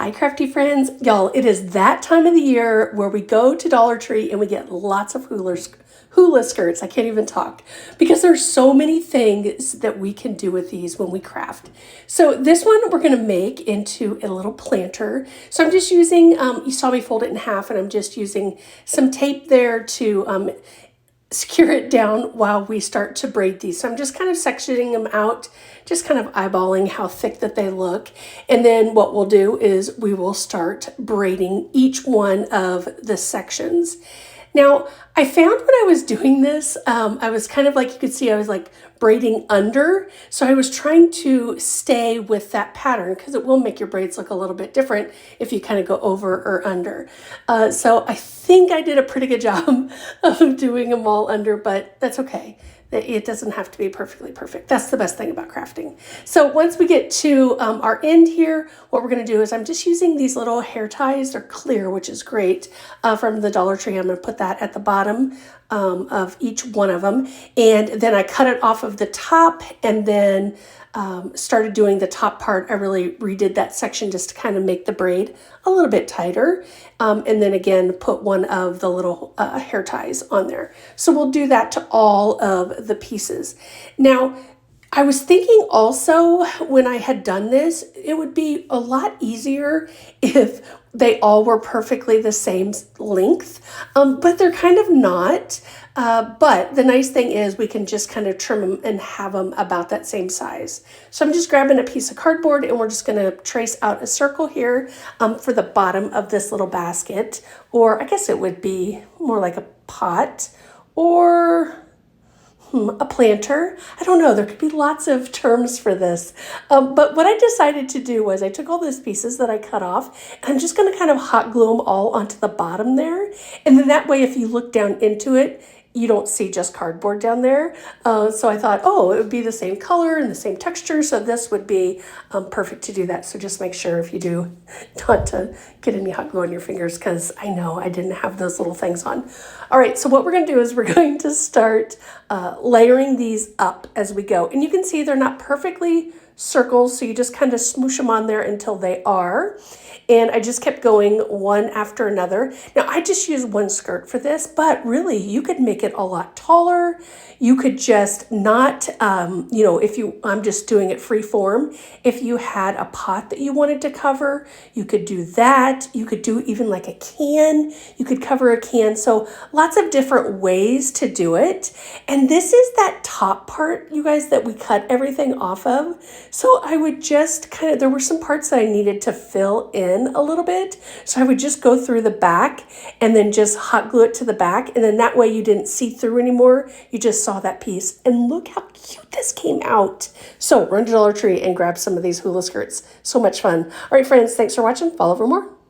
Hi, crafty friends. Y'all, it is that time of the year where we go to Dollar Tree and we get lots of hula skirts. I can't even talk because there's so many things that we can do with these when we craft. So this one we're going to make into a little planter. So I'm just using, you saw me fold it in half, and I'm just using some tape there to secure it down while we start to braid these. So I'm just kind of sectioning them out, just kind of eyeballing how thick that they look. And then what we'll do is we will start braiding each one of the sections. Now, I found when I was doing this, I was kind of like, you could see I was like braiding under. So I was trying to stay with that pattern because it will make your braids look a little bit different if you kind of go over or under. So I think I did a pretty good job of doing them all under, but that's okay. It doesn't have to be perfectly perfect. That's the best thing about crafting. So once we get to our end here, what we're going to do is I'm just using these little hair ties. They're clear, which is great, from the Dollar Tree. I'm going to put that at the bottom of each one of them. And then I cut it off of the top and then started doing the top part. I really redid that section just to kind of make the braid a little bit tighter. And then again, put one of the little hair ties on there. So we'll do that to all of the pieces. Now, I was thinking also when I had done this, it would be a lot easier if they all were perfectly the same length, but they're kind of not. But the nice thing is we can just kind of trim them and have them about that same size. So I'm just grabbing a piece of cardboard and we're just going to trace out a circle here for the bottom of this little basket, or I guess it would be more like a pot or a planter. I don't know. There could be lots of terms for this. But what I decided to do was I took all those pieces that I cut off and I'm just going to kind of hot glue them all onto the bottom there. And then that way, if you look down into it, you don't see just cardboard down there. So I thought, oh, it would be the same color and the same texture. So this would be perfect to do that. So just make sure if you do not to get any hot glue on your fingers, because I know I didn't have those little things on. All right, so what we're going to do is we're going to start layering these up as we go. And you can see they're not perfectly circles, so you just kind of smoosh them on there until they are. And I just kept going one after another. Now, I just used one skirt for this, but really you could make it a lot taller. You could just not, I'm just doing it free form. If you had a pot that you wanted to cover, you could do that. You could do even like a can. You could cover a can. So lots of different ways to do it. And this is that top part, you guys, that we cut everything off of. So I would just there were some parts that I needed to fill in a little bit. So I would just go through the back and then just hot glue it to the back. And then that way you didn't see through anymore. You just saw that piece. And look how cute this came out. So run to Dollar Tree and grab some of these hula skirts. So much fun. All right, friends, thanks for watching. Follow for more.